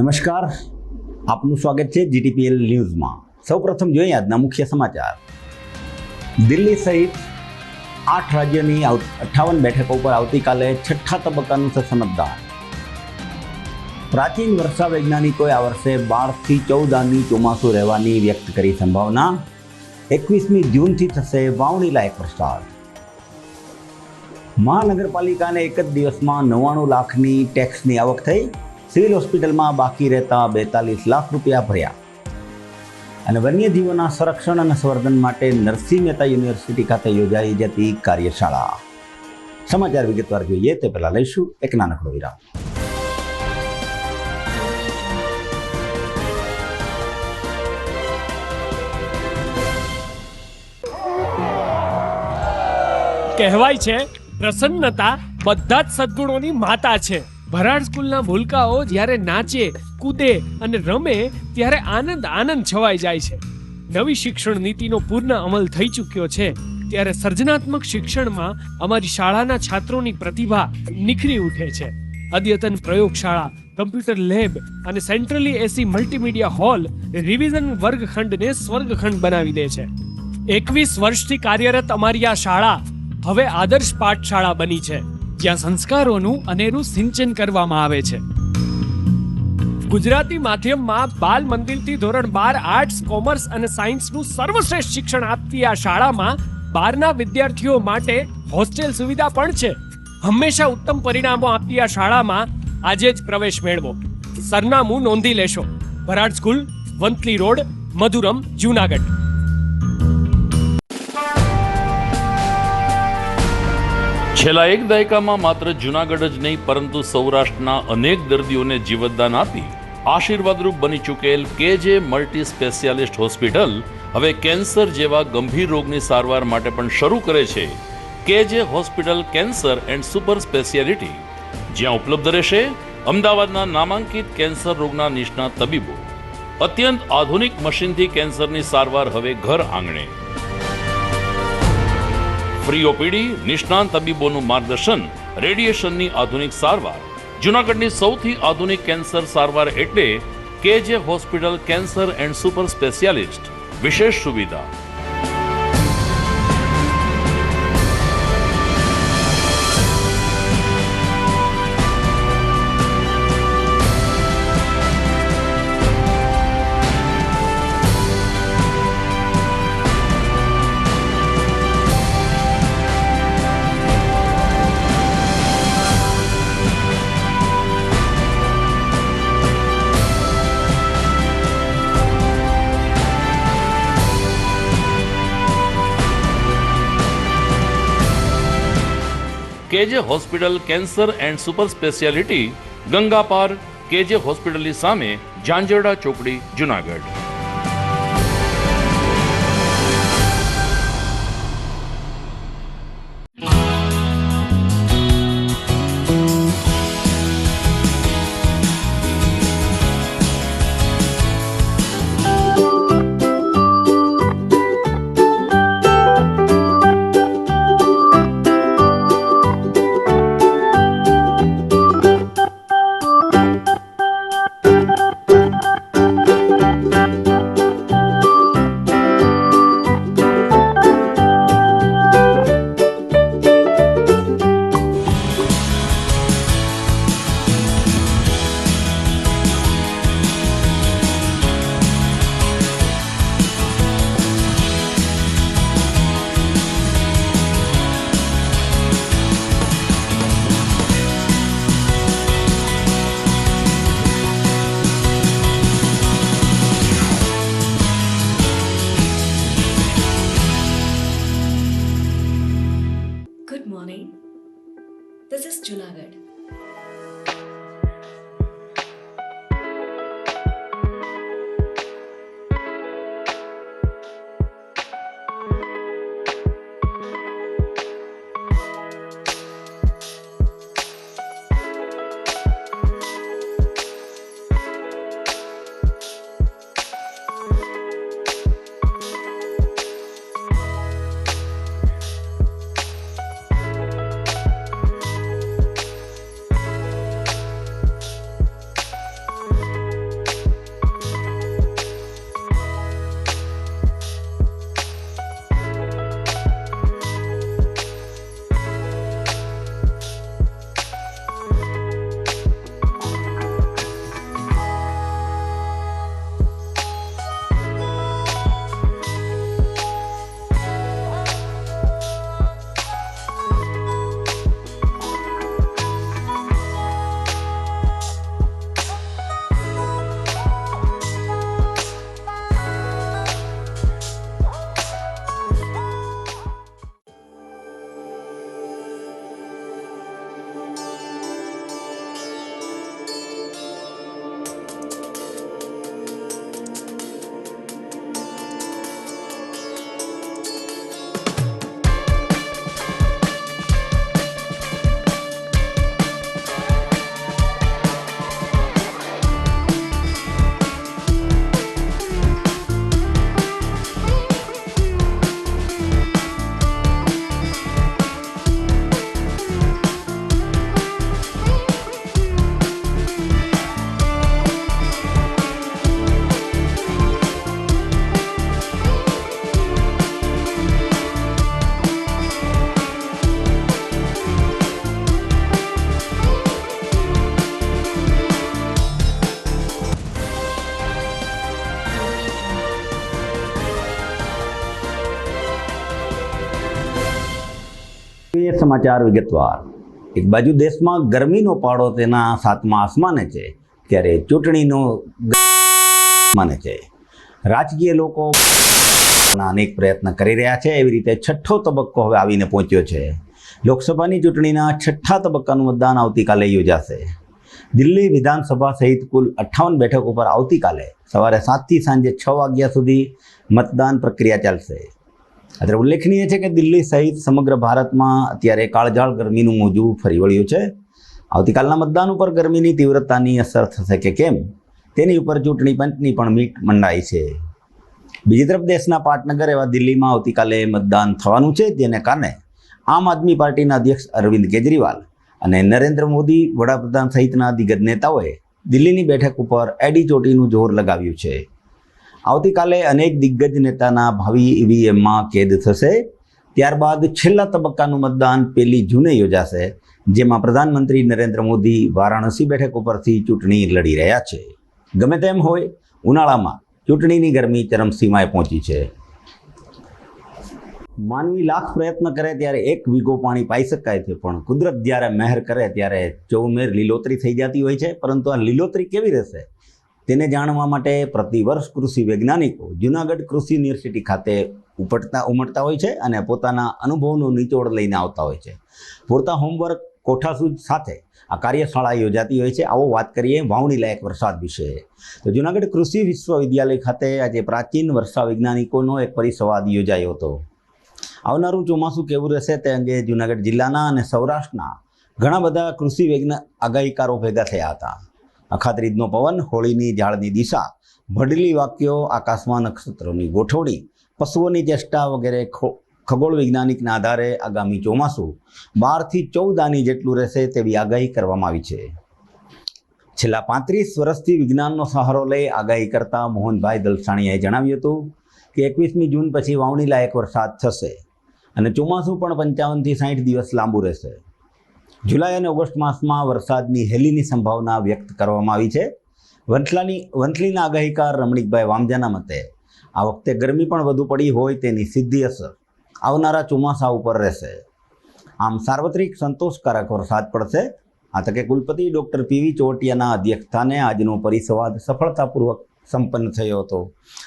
નમસ્કાર, આપનું સ્વાગત છે જીટીપીએલ ન્યૂઝમાં। સૌપ્રથમ જોઈએ આજના મુખ્ય સમાચાર। દિલ્હી સહિત 8 રાજ્યોની 58 બેઠકો પર આવતીકાલે છઠ્ઠા તબક્કાનું થશે મતદાન। પ્રાચીન વર્ષા વૈજ્ઞાનિકોએ આ વર્ષે 12 થી 14 આની ચોમાસું રહેવાની વ્યક્ત કરી સંભાવના। 21મી જૂનથી થશે વાવણી લાયક વરસાદ। મહાનગરપાલિકાને એક જ દિવસમાં 99 લાખની ટેક્સની આવક થઈ। સિવિલ હોસ્પિટલમાં બાકી રહેતા 42 લાખ રૂપિયા ભર્યા। અને વન્યજીવોના સંરક્ષણ અને સંવર્ધન માટે નરસિંહ મહેતા યુનિવર્સિટી ખાતે યોજાઈ જતી કાર્યશાળા। સમાચાર વિગતવાર જોઈએ તે પહેલા લઈશું એક નાનકડો વિરામ। કહેવાય છે પ્રસન્નતા બધા જ સદ્ગુણોની માતા છે। ભરાડ સ્કૂલના ભૂલકાઓ જ્યારે નાચે, કૂદે અને રમે ત્યારે આનંદ છવાઈ જાય છે। નવી શિક્ષણ નીતિનો પૂર્ણ અમલ થઈ ચૂક્યો છે ત્યારે સર્જનાત્મક શિક્ષણમાં અમારી શાળાના છાત્રોની પ્રતિભા નિખરી ઉઠે છે। અદ્યતન પ્રયોગશાળા, કમ્પ્યુટર લેબ અને સેન્ટ્રલી એસી મલ્ટીમીડિયા હોલ રિવિઝન વર્ગખંડને સ્વર્ગખંડ બનાવી દે છે। 21 વર્ષથી કાર્યરત અમારી આ શાળા હવે આદર્શ પાઠશાળા બની છે, જ્યાં સંસ્કારોનું અનેરું સિંચન કરવામાં આવે છે। ગુજરાતી માધ્યમમાં બાલ મંદિરથી ધોરણ 12 આર્ટ્સ, કોમર્સ અને સાયન્સનું સર્વશ્રેષ્ઠ શિક્ષણ આપતી આ શાળામાં 12ના વિદ્યાર્થીઓ માટે હોસ્ટેલ સુવિધા પણ છે। હંમેશા ઉત્તમ પરિણામો આપતી આ શાળામાં આજે જ પ્રવેશ મેળવો। સરનામું નોંધી લેશો। Bharad school, Vanthali road, Madhuram, Junagadh. છેલ્લા એક દાયકામાં માત્ર જૂનાગઢ જ નહીં પરંતુ સૌરાષ્ટ્રના અનેક દર્દીઓને જીવતદાન આપી આશીર્વાદરૂપ બની ચૂકેલ કેજે મલ્ટી સ્પેશિયાલિસ્ટ હોસ્પિટલ હવે કેન્સર જેવા ગંભીર રોગની સારવાર માટે પણ શરૂ કરે છે કેજે hospital cancer and super speciality, જ્યાં ઉપલબ્ધ રહેશે અમદાવાદના નામાંકિત કેન્સર રોગના નિષ્ણાત તબીબો। અત્યંત આધુનિક મશીનથી કેન્સરની સારવાર હવે ઘર આંગણે। ફ્રી ઓપીડી, નિષ્ણાંત તબીબોનું માર્ગદર્શન, રેડિયેશનની આધુનિક સારવાર। જૂનાગઢની સૌથી આધુનિક કેન્સર સારવાર એટલે કેજે hospital cancer and super specialist. વિશેષ સુવિધા કેજે hospital cancer and super speciality, Ganga પાર, કેજે હોસ્પિટલની સામે, ઝાંઝરડા ચોકડી, Junagadh. Good morning. This is Junagadh. એ સમાચાર વિગતવાર. એક બાજુ દેશમાં ગરમીનો પાડો તેના સાતમા આસમાને છે, ત્યારે ચૂંટણીનો માને છે. રાજકીય લોકો અનેક પ્રયત્ન કરી રહ્યા છે. એવી રીતે છઠ્ઠો તબક્કો હવે આવીને પહોંચ્યો છે. લોકસભાની ચૂંટણીના છઠ્ઠા તબક્કાનું મતદાન આવતીકાલે યોજાશે. દિલ્હી વિધાનસભા સહિત કુલ 58 બેઠકો પર આવતીકાલે સવારે 7 થી સાંજે 6 વાગ્યા સુધી મતદાન પ્રક્રિયા ચાલશે. અત્યારે ઉલ્લેખનીય છે કે દિલ્હી સહિત સમગ્ર ભારતમાં અત્યારે કાળઝાળ ગરમીનું મોજું ફરી વળ્યું છે. આવતીકાલના મતદાન ઉપર ગરમીની તીવ્રતાની અસર થશે કે કેમ તેની ઉપર ચૂંટણી પંચની પણ મીટ મંડાઈ છે. બીજી તરફ દેશના પાટનગર એવા દિલ્હીમાં આવતીકાલે મતદાન થવાનું છે, જેને કારણે આમ આદમી પાર્ટીના અધ્યક્ષ અરવિંદ કેજરીવાલ અને નરેન્દ્ર મોદી વડાપ્રધાન સહિતના દિગ્ગજ નેતાઓએ દિલ્હીની બેઠક ઉપર એડી ચોટીનું જોર લગાવ્યું છે. આવતીકાલે અનેક દિગ્ગજ નેતાના ભાવિ ઈવીએમમાં કેદ થશે. ત્યારબાદ છેલ્લા તબક્કાનું મતદાન 1 જૂને યોજાશે, જેમાં પ્રધાનમંત્રી નરેન્દ્ર મોદી વારાણસી બેઠક ઉપરથી ચૂંટણી લડી રહ્યા છે. ગમે તેમ હોય, ઉનાળામાં ચૂંટણીની ગરમી ચરમસીમાએ પહોંચી છે. માનવી લાખ પ્રયત્ન કરે ત્યારે 1 વીઘો પાણી પાઈ શકાય છે, પણ કુદરત જ્યારે મહેર કરે ત્યારે ચોમેર લીલોતરી થઈ જતી હોય છે. પરંતુ આ લીલોતરી કેવી રહેશે તેને જાણવા માટે પ્રતિવર્ષ કૃષિ વૈજ્ઞાનિકો જૂનાગઢ કૃષિ યુનિવર્સિટી ખાતે ઉમટતા હોય છે અને પોતાના અનુભવનો નિચોડ લઈને આવતા હોય છે. પૂરતા હોમવર્ક કોઠાસૂઝ સાથે આ કાર્યશાળા યોજાતી હોય છે. આવો વાત કરીએ વાવણી લાયક વરસાદ વિશે. તો જૂનાગઢ કૃષિ વિશ્વવિદ્યાલય ખાતે આજે પ્રાચીન વર્ષા વૈજ્ઞાનિકોનો એક પરિસંવાદ યોજાયો હતો. આવનારું ચોમાસું કેવું રહેશે તે અંગે જૂનાગઢ જિલ્લાના અને સૌરાષ્ટ્રના ઘણા બધા કૃષિ આગાહીકારો ભેગા થયા હતા. અખાત્રીજનો પવન, હોળીની ઝાડની દિશા, ભડલી વાક્યો, આકાશમાં નક્ષત્રોની ગોઠવણી, પશુઓની ચેષ્ટા વગેરે ખગોળ વૈજ્ઞાનિકના આધારે આગામી ચોમાસું 12 થી 14 આની જેટલું રહેશે તેવી આગાહી કરવામાં આવી છે. છેલ્લા 35 વર્ષથી વિજ્ઞાનનો સહારો લઈ આગાહી કરતા મોહનભાઈ દલસાણીયાએ જણાવ્યું હતું કે 21મી જૂન પછી વાવણી લાયક વરસાદ થશે અને ચોમાસું પણ 55 થી 60 દિવસ લાંબુ રહેશે. જુલાઈ અને ઓગસ્ટ માસમાં વરસાદની હેલીની સંભાવના વ્યક્ત કરવામાં આવી છે. વંથલીના આગાહીકાર રમણીકભાઈ વામજાના મતે આ વખતે ગરમી પણ વધુ પડી હોય તેની સીધી અસર આવનારા ચોમાસા ઉપર રહેશે. આમ સાર્વત્રિક સંતોષકારક વરસાદ પડશે. આ તકે કુલપતિ ડૉક્ટર પીવી ચોવટિયાના અધ્યક્ષસ્થાને આજનો પરિસંવાદ સફળતાપૂર્વક સંપન્ન થયો હતો.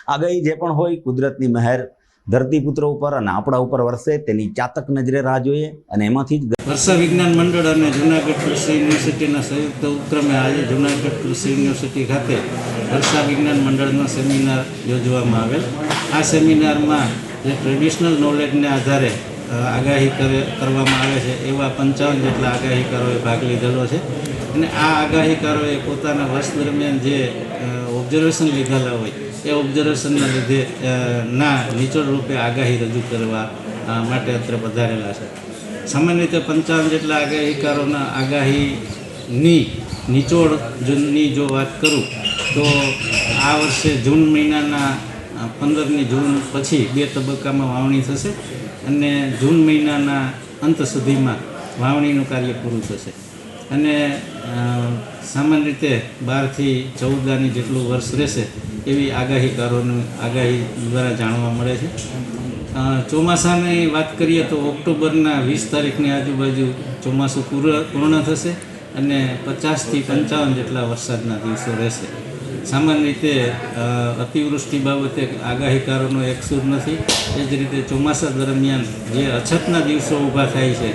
આગાહી જે પણ હોય, કુદરતની મહેર ધરતીપુત્રો ઉપર અને આપણા ઉપર વરસે તેની ચાતક નજરે રાહ જોઈએ અને એમાંથી જ વર્ષા વિજ્ઞાન મંડળ અને જૂનાગઢ કૃષિ યુનિવર્સિટીના સંયુક્ત ઉપક્રમે આજે જૂનાગઢ કૃષિ યુનિવર્સિટી ખાતે વર્ષા વિજ્ઞાન મંડળનો સેમિનાર યોજવામાં આવેલ. આ સેમિનારમાં જે ટ્રેડિશનલ નોલેજને આધારે આગાહી કરવામાં આવે છે એવા 55 જેટલા આગાહીકારોએ ભાગ લીધેલો છે. અને આ આગાહીકારોએ પોતાના વર્ષ દરમિયાન જે ઓબ્ઝર્વેશન લીધેલા હોય એ ઓબ્ઝર્વેશનના લીધે ના નિચોડ રૂપે આગાહી રજૂ કરવા માટે અત્રે પધારેલા છે. સામાન્ય રીતે 55 જેટલા આગાહીકારોના આગાહીની નિચોડની જો વાત કરું તો આ વર્ષે જૂન મહિનાના 15મી જૂન પછી 2 તબક્કામાં વાવણી થશે અને જૂન મહિનાના અંત સુધીમાં વાવણીનું કાર્ય પૂરું થશે. અને સામાન્ય રીતે 12 થી 14 આની જેટલું વર્ષ રહેશે એવી આગાહીકારોની આગાહી દ્વારા જાણવા મળે છે. ચોમાસાની વાત કરીએ તો ઓક્ટોબરના 20 તારીખની આજુબાજુ ચોમાસું પૂર્ણ થશે અને 50 થી 55 જેટલા વરસાદના દિવસો રહેશે. સામાન્ય રીતે અતિવૃષ્ટિ બાબતે આગાહીકારોનો એક સૂર નથી. એ જ રીતે ચોમાસા દરમિયાન જે અછતના દિવસો ઊભા થાય છે,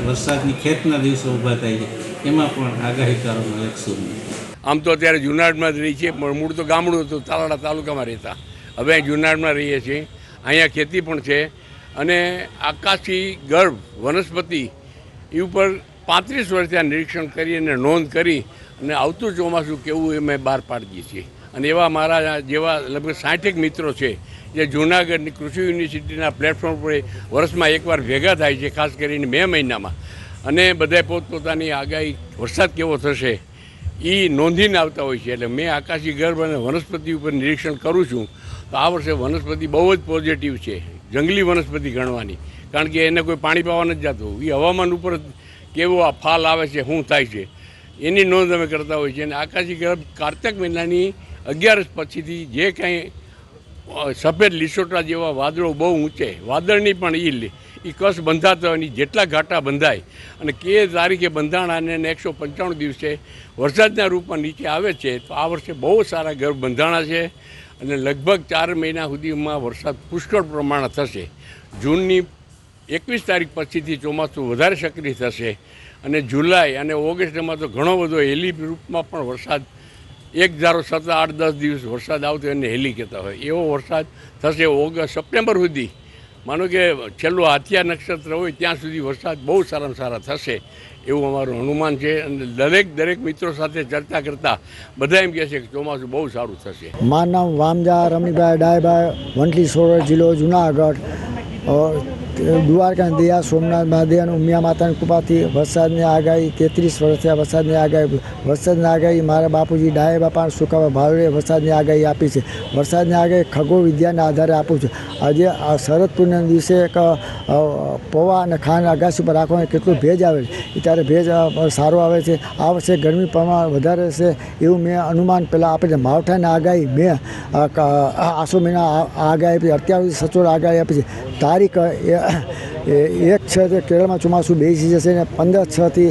વરસાદની ખેતના દિવસો ઊભા થાય છે, એમાં પણ આગાહીકારોનો એક સૂર નથી. આમ તો અત્યારે જુનાગઢમાં જ રહી છીએ, પણ મૂળ તો ગામડું હતું, તાલાળા તાલુકામાં રહેતા. હવે અહીં જુનાગઢમાં રહીએ છીએ. અહીંયા ખેતી પણ છે અને આકાશી ગર્ભ વનસ્પતિ એ ઉપર 35 વર્ષથી આ નિરીક્ષણ કરી અને નોંધ કરી અને આવતું ચોમાસું કેવું એ મેં બહાર પાડીએ છીએ. અને એવા મારા જેવા લગભગ 60 મિત્રો છે જે જૂનાગઢની કૃષિ યુનિવર્સિટીના પ્લેટફોર્મ પર વર્ષમાં એકવાર ભેગા થાય છે, ખાસ કરીને મે મહિનામાં. અને બધાએ પોતપોતાની આગાહી વરસાદ કેવો થશે એ નોંધીને આવતા હોય છે. એટલે મેં આકાશી ગર્ભ અને વનસ્પતિ ઉપર નિરીક્ષણ કરું છું તો આ વર્ષે વનસ્પતિ બહુ જ પોઝિટિવ છે. જંગલી વનસ્પતિ ગણવાની, કારણ કે એને કોઈ પાણી પાવા નથી જતું. એ હવામાન ઉપર કેવો આ ફાલ આવે છે, શું થાય છે એની નોંધ અમે કરતા હોઈએ છીએ. અને આકાશી ગર્ભ કાર્તક મહિનાની 11 પછીથી જે કાંઈ સફેદ લીસોટા જેવા વાદળો બહુ ઊંચે વાદળની પણ એ કસ બંધાતો હોય, જેટલા ઘાટા બંધાય અને કે તારીખે બંધાણા અને 195 દિવસે વરસાદના રૂપમાં નીચે આવે છે, તો આ વર્ષે બહુ સારા ગર્ભ બંધાણા છે અને લગભગ 4 મહિના સુધીમાં વરસાદ પુષ્કળ પ્રમાણે થશે. જૂનની 21 તારીખ પછીથી ચોમાસું વધારે સક્રિય થશે અને જુલાઈ અને ઓગસ્ટમાં તો ઘણો બધો હેલી રૂપમાં પણ વરસાદ એક ધારો સતત 8-10 દિવસ વરસાદ આવતો એને હેલી કહેતા હોય એવો વરસાદ થશે. સપ્ટેમ્બર સુધી માનો કે છેલ્લું હાથિયા નક્ષત્ર હોય ત્યાં સુધી વરસાદ બહુ સારામાં સારા થશે એવું અમારું અનુમાન છે. અને દરેક મિત્રો સાથે ચર્ચા કરતાં બધા એમ કહે છે કે ચોમાસું બહુ સારું થશે. મારું નામ વામજા રમણીભાઈ ડાયભાઈ, વંટલી સોરઠ જિલ્લો જુનાગઢ. દ્વારકા દયા સોમનાથ મહાદેવ ઉમિયા માતાની કૃપાથી વરસાદની આગાહી 33 વર્ષ થયા. વરસાદની આગાહી મારા બાપુજી ડાય બાપા સુકાવા ભાવડે વરસાદની આગાહી આપી છે. વરસાદની આગાહી ખગોળ વિદ્યાના આધારે આપું છું. આજે આ શરદ પૂર્ણિમાના દિવસે પૌવા અને ખાંડ અગાસી પર રાખવાનો કેટલું ભેજ આવે છે ત્યારે ભેજ સારો આવે છે. આ વર્ષે ગરમી પ્રમાણ વધારે છે એવું મેં અનુમાન પહેલાં આપે છે. માવઠાની આગાહી મેં આસો મહિના આગાહી આપી, અત્યાર સુધી સચોટ આગાહી આપી છે. તારીખ 1/6 તે કેરળમાં ચોમાસું બેસી જશે અને 15/6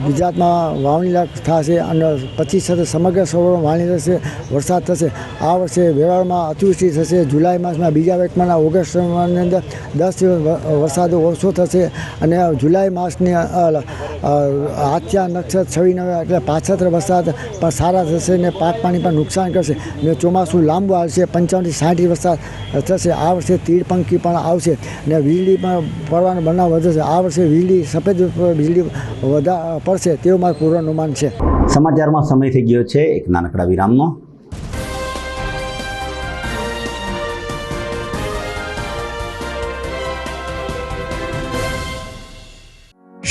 ગુજરાતમાં વાવણી થશે અને 25/6 સમગ્ર સૌરાષ્ટ્રમાં વાવણી થશે, વરસાદ થશે. આ વર્ષે વેરાવળમાં અતિવૃષ્ટિ થશે. જુલાઈ માસમાં બીજા વેકમાંના ઓગસ્ટની અંદર 10 વરસાદ ઓછો થશે અને જુલાઈ માસની હાથિયા નક્ષત્ર 26 એટલે પાછળ વરસાદ પણ સારા થશે ને પાક પાણી પણ નુકસાન કરશે ને ચોમાસું લાંબુ આવશે. 55 થી 60 વરસાદ થશે. આ વર્ષે તીડ પંખી પણ આવશે ને વીજળી પણ પડવાનો બનાવ વધશે. આ વર્ષે વીજળી સફેદ વીજળી વધારે પડશે તેવું મારું પૂર્વાનુમાન છે. સમાચારમાં સમય થઈ ગયો છે એક નાનકડા વિરામનો.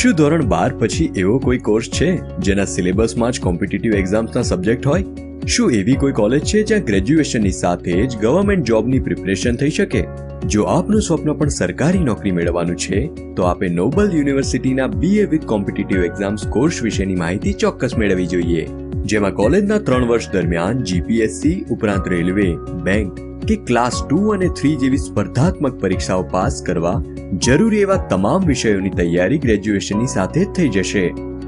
શું ધોરણ 12 પછી એવો કોઈ કોર્સ છે જેના સિલેબસમાં જ કોમ્પિટિટિવ એક્ઝામ્સના સબ્જેક્ટ હોય? શું એવી કોઈ કોલેજ છે જ્યાં ગ્રેજ્યુએશનની સાથે જ ગવર્મેન્ટ જોબની પ્રિપરેશન થઈ શકે? જો આપનું સ્વપ્ન પણ સરકારી નોકરી મેળવવાનું છે તો આપે નોબલ યુનિવર્સિટીના BA with competitive exams course વિશેની માહિતી ચોક્કસ મેળવવી જોઈએ, જેમાં કોલેજના 3 વર્ષ દરમિયાન GPSC ઉપરાંત રેલવે, બેંક કે ક્લાસ 2 અને 3 જેવી સ્પર્ધાત્મક પરીક્ષાઓ પાસ કરવા જરૂરી એવા તમામ વિષયોની તૈયારી ગ્રેજ્યુએશનની સાથે જ થઈ જશે.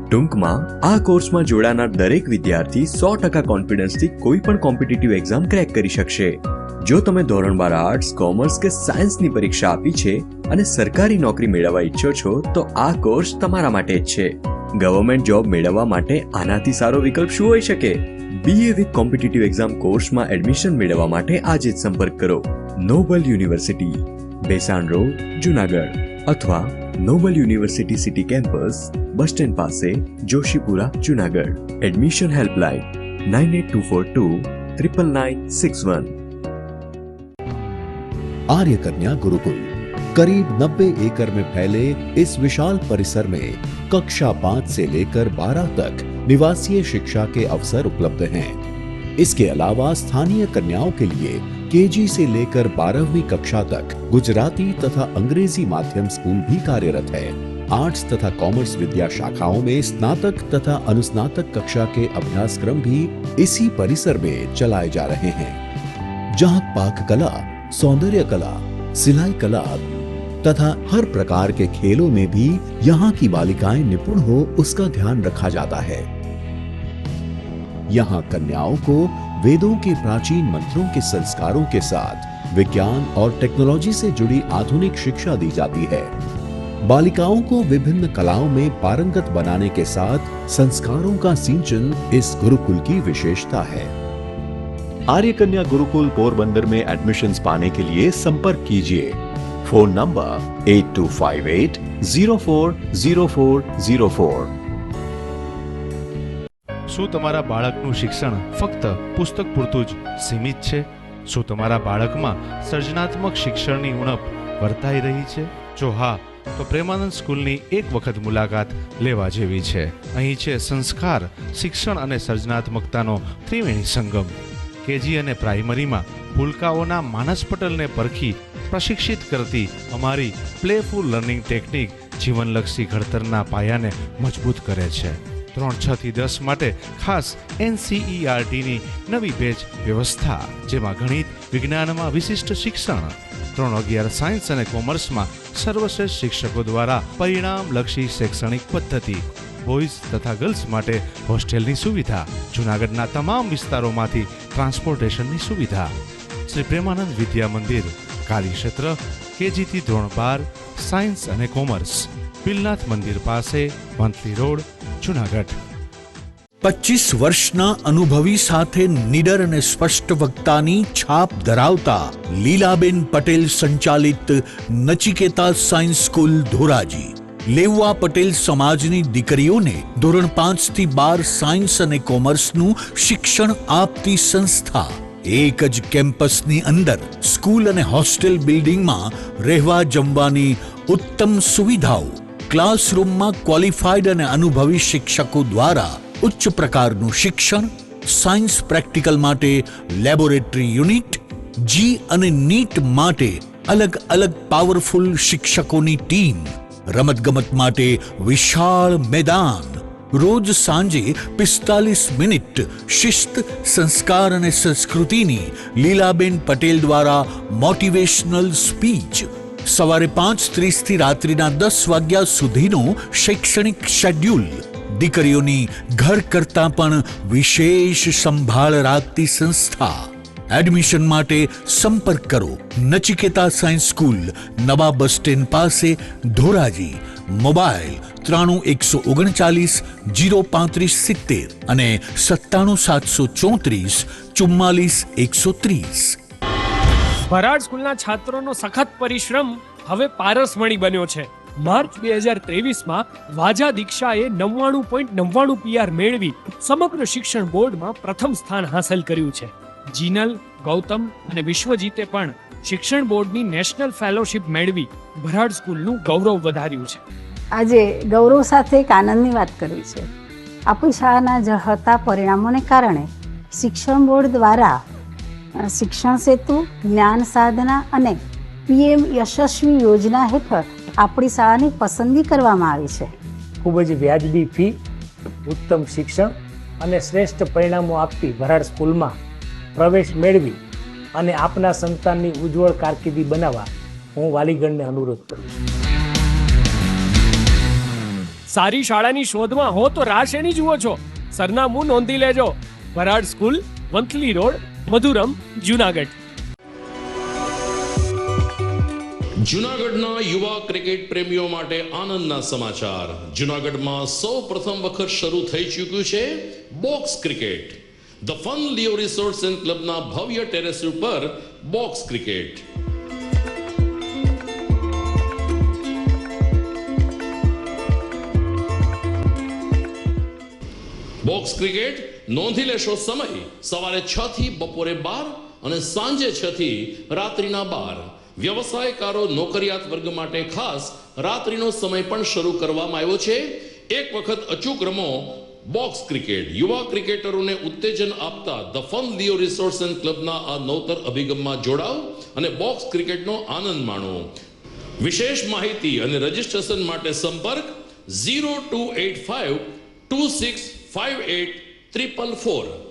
ટૂંકમાં આ કોર્સમાં જોડાનાર દરેક વિદ્યાર્થી 100% કોન્ફિડન્સથી કોઈ પણ કોમ્પિટિટિવ એક્ઝામ ક્રેક કરી શકશે. જો તમે ધોરણ 12 આર્ટ્સ, કોમર્સ કે સાયન્સની પરીક્ષા આપી છે અને સરકારી નોકરી મેળવવા ઈચ્છો છો તો આ કોર્સ તમારા માટે જ છે. ગવર્મેન્ટ જોબ મેળવવા માટે આનાથી સારો વિકલ્પ શું હોઈ શકે? BA વિથ કોમ્પિટિટિવ એક્ઝામ કોર્સમાં એડમિશન મેળવવા માટે આજે જ સંપર્ક કરો. Noble University, Besan road, Junagadh અથવા Noble University city campus, bus stand પાસે, જોશીપુરા, જુનાગઢ. Admission helpline 9824299961। आर्य कन्या गुरुकुल करीब 90 एकड़ में फैले इस विशाल परिसर में कक्षा 5 से लेकर 12 तक निवासीय शिक्षा के अवसर उपलब्ध हैं। इसके अलावा स्थानीय कन्याओं के लिए केजी से लेकर 12वीं कक्षा तक गुजराती तथा अंग्रेजी माध्यम स्कूल भी कार्यरत है। आर्ट्स तथा कॉमर्स विद्या शाखाओं में स्नातक तथा अनुस्नातक कक्षा के अभ्यासक्रम भी इसी परिसर में चलाए जा रहे हैं, जहां पाक कला, सौंदर्य कला, सिलाई कला तथा हर प्रकार के खेलों में भी यहाँ की बालिकाएं निपुण हो उसका ध्यान रखा जाता है। यहाँ कन्याओं को वेदों के प्राचीन मंत्रों के संस्कारों के साथ विज्ञान और टेक्नोलॉजी से जुड़ी आधुनिक शिक्षा दी जाती है। बालिकाओं को विभिन्न कलाओं में पारंगत बनाने के साथ संस्कारों का सिंचन इस गुरुकुल की विशेषता है। आर्य कन्या गुरुकुल पोरबंदर में एडमिशन्स पाने के लिए संपर्क कीजिए। Phone number 8258040404। શું તમારા બાળકનું શિક્ષણ ફક્ત પુસ્તક પૂરતું જ સીમિત છે? શું તમારા બાળકમાં સર્જનાત્મક શિક્ષણની ઉણપ વર્તાઈ રહી છે? જો હા, તો પ્રેમાનંદ સ્કૂલની એક વખત મુલાકાત લેવા જેવી છે. અહીં છે સંસ્કાર, શિક્ષણ અને સર્જનાત્મકતાનો ત્રિવેણી સંગમ. કેજી અને પ્રાઇમરીમાં ભૂલકાઓના માનસ પટલને પરખી પ્રશિક્ષિત કરતી અમારી પ્લેફુલ લર્નિંગ ટેકનિક જીવનલક્ષી ઘડતરના પાયાને મજબૂત કરે છે. 3-6 થી 10 માટે ખાસ NCERTની નવી બેચ વ્યવસ્થા, જેમાં ગણિત, વિજ્ઞાનમાં વિશિષ્ટ શિક્ષણ, 3-11 સાયન્સ અને કોમર્સમાં સર્વશ્રેષ્ઠ શિક્ષકો દ્વારા પરિણામલક્ષી શૈક્ષણિક પદ્ધતિ, બોયઝ તથા ગર્લ્સ માટે હોસ્ટેલની સુવિધા, જૂનાગઢના તમામ વિસ્તારોમાંથી ટ્રાન્સપોર્ટેશનની સુવિધા. શ્રી પ્રેમાનંદ વિદ્યા મંદિર, કાર્યક્ષેત્ર કેજીથી ધોરણ 12, સાયન્સ અને કોમર્સ, પિલનાથ મંદિર પાસે, વંથલી રોડ, જૂનાગઢ. 25 વર્ષના અનુભવી સાથે નિડર અને સ્પષ્ટ વક્તાની છાપ ધરાવતા લીલાબેન પટેલ સંચાલિત નચિકેતા સાયન્સ સ્કૂલ ધોરાજી, લેઉવા પટેલ સમાજની દીકરીઓને ધોરણ 5 થી 12 સાયન્સ અને કોમર્સનું શિક્ષણ આપતી સંસ્થા. એક જ કેમ્પસની અંદર સ્કૂલ અને હોસ્ટેલ બિલ્ડિંગમાં રહેવા જમવાની ઉત્તમ સુવિધાઓ, ક્લાસરૂમમાં ક્વોલિફાઈડ અને અનુભવી શિક્ષકો દ્વારા ઉચ્ચ પ્રકારનું શિક્ષણ, સાયન્સ પ્રેક્ટિકલ માટે લેબોરેટરી યુનિટ, જી અને નીટ માટે અલગ અલગ પાવરફુલ શિક્ષકોની ટીમ, રમતગમત માટે વિશાળ મેદાન, રોજ સાંજે 45 મિનિટ શિસ્ત, સંસ્કાર અને સંસ્કૃતિની લીલાબેન પટેલ દ્વારા મોટિવેશનલ સ્પીચ, સવારે 5:30 થી રાત્રિના 10 વાગ્યા સુધીનો શૈક્ષણિક શેડ્યુલ, દીકરીઓની ઘર કરતાં પણ વિશેષ સંભાળ રાખતી સંસ્થા. એડમિશન માટે સંપર્ક કરો નચિકેતા સાયન્સ સ્કૂલ, નવા બસ સ્ટેન્ડ પાસે, ધોરાજી. મોબાઈલ 93 139 03570 અને 97 734 44 130. ભરાડ સ્કૂલના છાત્રોનો સખત પરિશ્રમ હવે પારસમણી બન્યો છે. માર્ચ 2023માં વાજા દીક્ષાએ 99.99 PR મેળવી સમગ્ર શિક્ષણ બોર્ડમાં પ્રથમ સ્થાન હાંસલ કર્યું છે. જીનલ, ગૌતમ અને વિશ્વજીતે પણ શિક્ષણ બોર્ડની નેશનલ ફેલોશિપ મેળવી ભરાડ સ્કૂલનું ગૌરવ વધાર્યું છે. આજે ગૌરવ સાથે એક આનંદની વાત કરવી છે. આપણી શાળાના ઝળહળતા પરિણામોને કારણે શિક્ષણ બોર્ડ દ્વારા શિક્ષણ સેતુ, જ્ઞાન સાધના અને PM યશસ્વી યોજના હેઠળ આપણી શાળાની પસંદગી કરવામાં આવી છે. ખૂબ જ વ્યાજબી ફી, ઉત્તમ શિક્ષણ અને શ્રેષ્ઠ પરિણામો આપતી ભરાડ સ્કૂલમાં પ્રવેશ મેળવી અને આપના સંતાનની ઉજ્જવળ કારકિર્દી બનાવવા હું વાલીગણને અનુરોધ કરું છું. સારી શાળાની શોધમાં હો તો રાહ શેની જુઓ છો? સરનામું નોંધી લેજો. Bharad school, Vanthali road, Madhuram, Junagadh. જૂનાગઢના યુવા ક્રિકેટ પ્રેમીઓ માટે આનંદના સમાચાર. જૂનાગઢમાં સૌ પ્રથમ વખત શરૂ થઈ ચૂક્યું છે box cricket. The fun Leo resorts and ક્લબના ભવ્ય ટેરેસ ઉપર બોક્સ ક્રિકેટ. બોક્સ ક્રિકેટ નોંધી લેશો સમય સવારે 6 થી બપોરે 12 અને સાંજે 6 થી રાત્રિના 12. વ્યવસાયકારો, નોકરિયાત વર્ગ માટે ખાસ રાત્રિનો સમય પણ શરૂ કરવામાં આવ્યો છે. એક વખત અચૂક રમો બોક્સ ક્રિકેટ. યુવા ક્રિકેટરોને ઉત્તેજન આપતા the fun Leo resorts and ક્લબના આ નવતર અભિગમમાં જોડાઓ અને બોક્સ ક્રિકેટનો આનંદ માણો. વિશેષ માહિતી અને રજીસ્ટ્રેશન માટે સંપર્ક 0285 2658 444.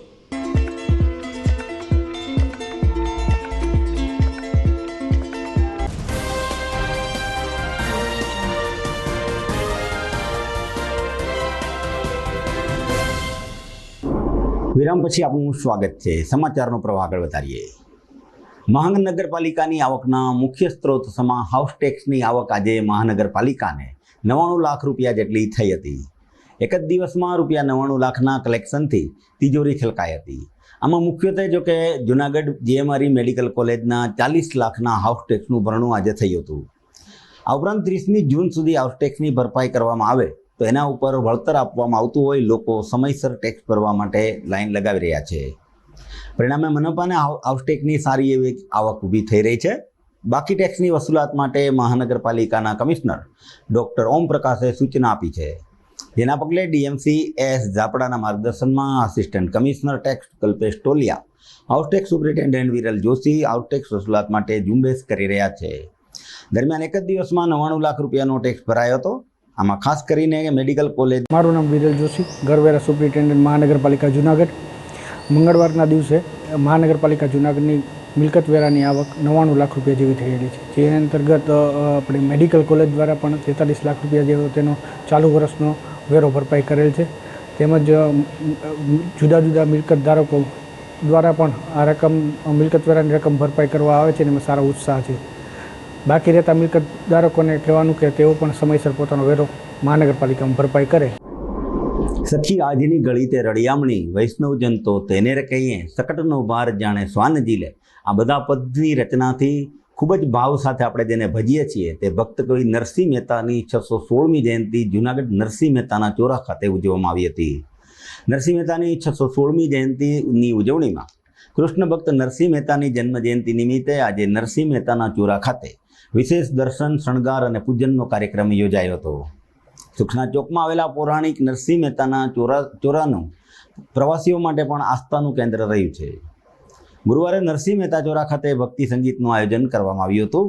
વિરામ પછી આપનું સ્વાગત છે. સમાચારનો પ્રવાહ આગળ વધારીએ. મહાનગરપાલિકાની આવકના મુખ્ય સ્ત્રોત સમા હાઉસ ટેક્સની આવક આજે મહાનગરપાલિકાને 99 લાખ રૂપિયા જેટલી થઈ હતી. એક જ દિવસમાં રૂપિયા 99 લાખના કલેક્શનથી તિજોરી છલકાઈ હતી. આમાં મુખ્યત્વે જો કે જૂનાગઢ GMRE મેડિકલ કોલેજના 40 લાખના હાઉસ ટેક્સનું ભરણું આજે થયું હતું. આ ઉપરાંત 30મી જૂન સુધી હાઉસ ટેક્સની ભરપાઈ કરવામાં આવે તો એના ઉપર વળતર આપવામાં આવતું હોય લોકો સમયસર ટેક્સ ભરવા માટે લાઈન લગાવી રહ્યા છે. પરિણામે મનપાને હાઉસ ટેક્સની સારી એવી આવક ઊભી થઈ રહી છે. બાકી ટેક્સની વસૂલાત માટે મહાનગરપાલિકાના કમિશનર ડૉક્ટર ઓમ પ્રકાશે સૂચના આપી છે. જેના પગલે DMC S ઝાપડાના માર્ગદર્શનમાં assistant commissioner tax Kalpesh Toliya, house tax superintendent Viral Joshi house tax વસૂલાત માટે ઝુંબેશ કરી રહ્યા છે. દરમિયાન એક જ દિવસમાં 99 લાખ રૂપિયાનો ટેક્સ ભરાયો હતો. આમાં ખાસ કરીને મેડિકલ કોલેજ. મારું નામ વિરલ જોશી, ગરવેરા સુપ્રિન્ટેન્ડન્ટ મહાનગરપાલિકા જૂનાગઢ. મંગળવારના દિવસે મહાનગરપાલિકા જૂનાગઢની મિલકતવેરાની આવક 99 લાખ રૂપિયા જેવી થયેલી છે, જે અંતર્ગત આપણે મેડિકલ કોલેજ દ્વારા પણ 43 લાખ રૂપિયા જેવો તેનો ચાલુ વર્ષનો વેરો ભરપાઈ કરેલ છે. તેમજ જુદા જુદા મિલકત ધારકો દ્વારા પણ આ રકમ મિલકતવેરાની રકમ ભરપાઈ કરવા આવે છે અને એમાં સારો ઉત્સાહ છે. બાકી રહેતા મિલકત ધારકોને કહેવાનું કે તેઓ પણ સમયસર પોતાનો વેરો મહાનગરપાલિકામાં ભરપાઈ કરે. સખી આજની ગળી તે રળિયામણી, વૈષ્ણવજન તો તેને રે કહીએ, સકટનો ભાર જાણે શ્વાનજી લે. આ બધા પદની રચનાથી ખૂબ જ ભાવ સાથે આપણે જેને ભજીએ છીએ તે ભક્ત કવિ નરસિંહ મહેતાની 616મી જયંતિ જૂનાગઢ નરસિંહ મહેતાના ચોરા ખાતે ઉજવવામાં આવી હતી. નરસિંહ મહેતાની 616મી જયંતિની ઉજવણીમાં કૃષ્ણ ભક્ત નરસિંહ મહેતાની જન્મ જયંતિ નિમિત્તે આજે નરસિંહ મહેતાના ચોરા ખાતે વિશેષ દર્શન, શણગાર અને પૂજનનો કાર્યક્રમ યોજાયો હતો. સુખના ચોકમાં આવેલા પૌરાણિક નરસિંહ મહેતાના ચોરાનું પ્રવાસીઓ માટે પણ આસ્થાનું કેન્દ્ર રહ્યું છે. ગુરુવારે નરસિંહ મહેતા ચોરા ખાતે ભક્તિ સંગીતનું આયોજન કરવામાં આવ્યું હતું.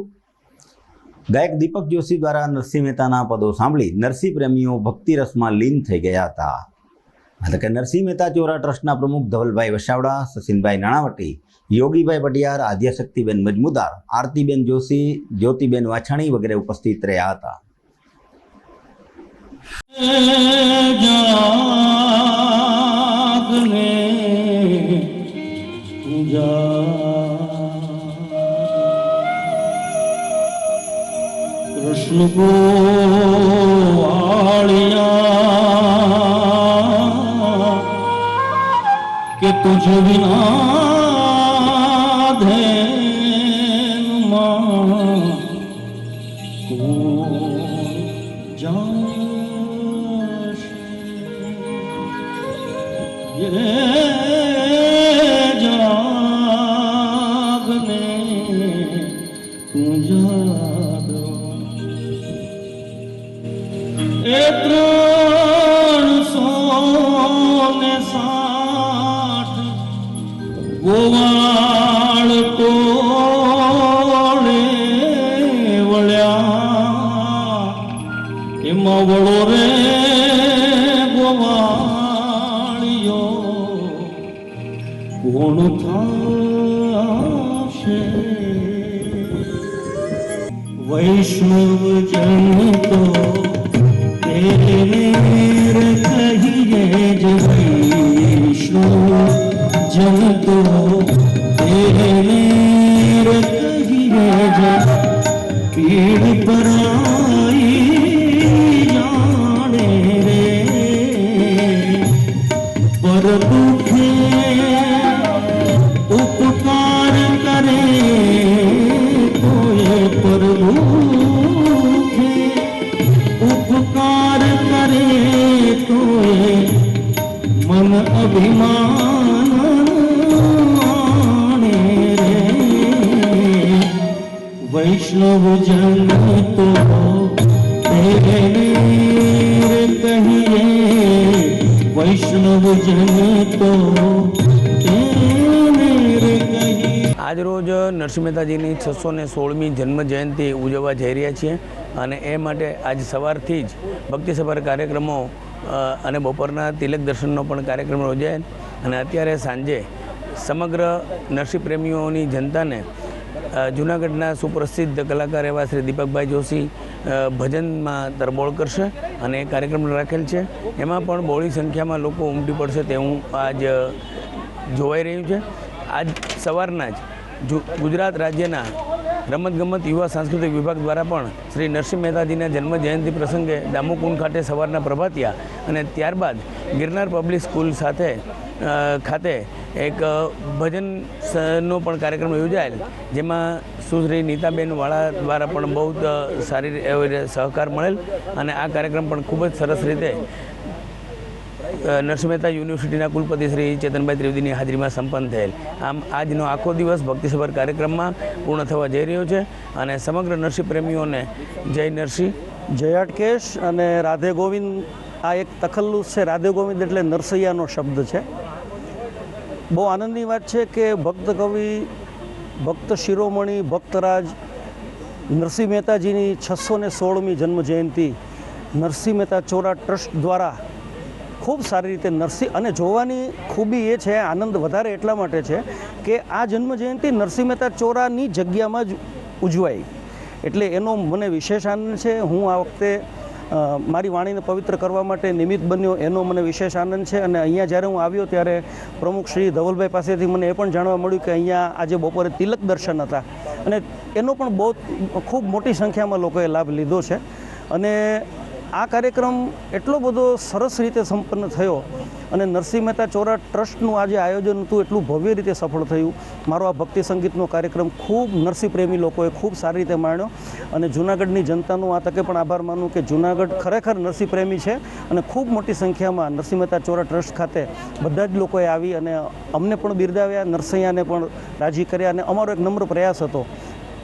ગાયક દીપક જોશી દ્વારા નરસિંહ મહેતાના પદો સાંભળી નરસિંહ પ્રેમીઓ ભક્તિ રસમાં લીન થઈ ગયા હતા. એટલે કે નરસિંહ મહેતા ચોરા ટ્રસ્ટના પ્રમુખ ધવલભાઈ વસાવડા, સચિનભાઈ નાણાવટી, યોગીભાઈ પટિયાર, આદ્યાશક્તિબેન મજમુદાર, આરતીબેન જોશી, જ્યોતિબેન વાછાણી વગેરે ઉપસ્થિત રહ્યા હતા. कृष्ण को आड़िया के तुझ बिना धैन मां को जाने जागने जादो ए 360 ગોવાળ ટોળે વળ્યા એમાં વળો રે ગોવાળિયો કોણ થાશે વૈષ્ણવ જન તો તેને કહીએ જ વૈષ્ણવ જન તો તેને કહીએ જ પીડ પરાઈ જાણે રે પર દુખે ઉપકાર કરે તોય પર દુખે ઉપકાર કરે તોય મન અભિમાન આણે રે વૈષ્ણવ જન તો તેને કહીએ વૈષ્ણવ જન તો આજરોજ નરસિંહ મહેતાજીની 616મી જન્મ જયંતિ ઉજવવા જઈ રહ્યા છીએ અને એ માટે આજ સવારથી જ ભક્તિસભર કાર્યક્રમો અને બપોરના તિલક દર્શનનો પણ કાર્યક્રમ યોજાય અને અત્યારે સાંજે સમગ્ર નરસિંહ પ્રેમીઓની જનતાને જૂનાગઢના સુપ્રસિદ્ધ કલાકાર એવા શ્રી દીપકભાઈ જોશી ભજનમાં તરબોળ કરશે અને એ કાર્યક્રમ રાખેલ છે. એમાં પણ બહોળી સંખ્યામાં લોકો ઉમટી પડશે તેવું આજ જોવાઈ રહ્યું છે. આજ સવારના જ ગુજરાત રાજ્યના રમતગમત યુવા સાંસ્કૃતિક વિભાગ દ્વારા પણ શ્રી નરસિંહ મહેતાજીના જન્મ જયંતિ પ્રસંગે દામોકુંડ ખાતે સવારના પ્રભાતિયા અને ત્યારબાદ ગિરનાર પબ્લિક સ્કૂલ ખાતે એક ભજનનો પણ કાર્યક્રમ યોજાયેલ, જેમાં સુશ્રી નીતાબેન વાળા દ્વારા પણ બહુ સારી સહકાર મળેલ અને આ કાર્યક્રમ પણ ખૂબ જ સરસ રીતે નરસિંહ મહેતા યુનિવર્સિટીના કુલપતિ શ્રી ચેતનભાઈ ત્રિવેદીની હાજરીમાં સંપન્ન થયેલ. આમ આજનો આખો દિવસ ભક્તિસભર કાર્યક્રમમાં પૂર્ણ થવા જઈ રહ્યો છે અને સમગ્ર નરસિંહ પ્રેમીઓને જય નરસિંહ. જયાટકેશ અને રાધે ગોવિંદ આ એક તખલ્લુસ છે. રાધે ગોવિંદ એટલે નરસૈયાનો શબ્દ છે. બહુ આનંદની વાત છે કે ભક્ત કવિ, ભક્ત શિરોમણી, ભક્તરાજ નરસિંહ મહેતાજીની 616મી જન્મ જયંતિ નરસિંહ મહેતા ચોરા ટ્રસ્ટ દ્વારા ખૂબ સારી રીતે નરસિંહ અને જોવાની ખૂબી એ છે, આનંદ વધારે એટલા માટે છે કે આ જન્મજયંતિ નરસિંહ મહેતા ચોરાની જગ્યામાં જ ઉજવાઈ, એટલે એનો મને વિશેષ આનંદ છે. હું આ વખતે મારી વાણીને પવિત્ર કરવા માટે નિમિત્ત બન્યો એનો મને વિશેષ આનંદ છે. અને અહીંયા જ્યારે હું આવ્યો ત્યારે પ્રમુખ શ્રી ધવલભાઈ પાસેથી મને એ પણ જાણવા મળ્યું કે અહીંયા આજે બપોરે તિલક દર્શન હતા અને એનો પણ ખૂબ મોટી સંખ્યામાં લોકોએ લાભ લીધો છે. અને આ કાર્યક્રમ એટલો બધો સરસ રીતે સંપન્ન થયો અને નરસિંહ મહેતા ચોરા ટ્રસ્ટનું આજે આયોજન હતું એટલું ભવ્ય રીતે સફળ થયું. મારો આ ભક્તિ સંગીતનો કાર્યક્રમ ખૂબ નરસિંહ પ્રેમી લોકોએ ખૂબ સારી રીતે માણ્યો અને જૂનાગઢની જનતાનું આ તકે પણ આભાર માનું કે જૂનાગઢ ખરેખર નરસિંહ પ્રેમી છે અને ખૂબ મોટી સંખ્યામાં નરસિંહ મહેતા ચોરા ટ્રસ્ટ ખાતે બધા જ લોકોએ આવી અને અમને પણ બિરદાવ્યા, નરસૈયાને પણ રાજી કર્યા. અને અમારો એક નમ્ર પ્રયાસ હતો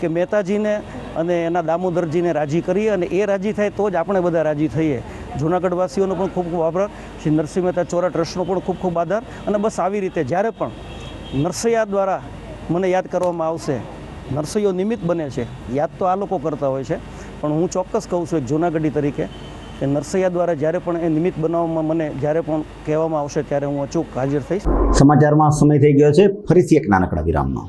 કે મહેતાજીને અને એના દામોદરજીને રાજી કરીએ અને એ રાજી થાય તો જ આપણે બધા રાજી થઈએ. જૂનાગઢવાસીઓનો પણ ખૂબ ખૂબ આભાર, શ્રી નરસિંહ મહેતા ચોરા ટ્રસ્ટનો પણ ખૂબ ખૂબ આભાર. અને બસ આવી રીતે જ્યારે પણ નરસૈયા દ્વારા મને યાદ કરવામાં આવશે, નરસૈયો નિમિત્ત બને છે, યાદ તો આ લોકો કરતા હોય છે પણ હું ચોક્કસ કહું છું એક જૂનાગઢી તરીકે કે નરસૈયા દ્વારા જ્યારે પણ એ નિમિત્ત બનાવવામાં મને જ્યારે પણ કહેવામાં આવશે ત્યારે હું અચૂક હાજર થઈશ. સમાચારમાં સમય થઈ ગયો છે, ફરીથી એક નાનકડા વિરામનો.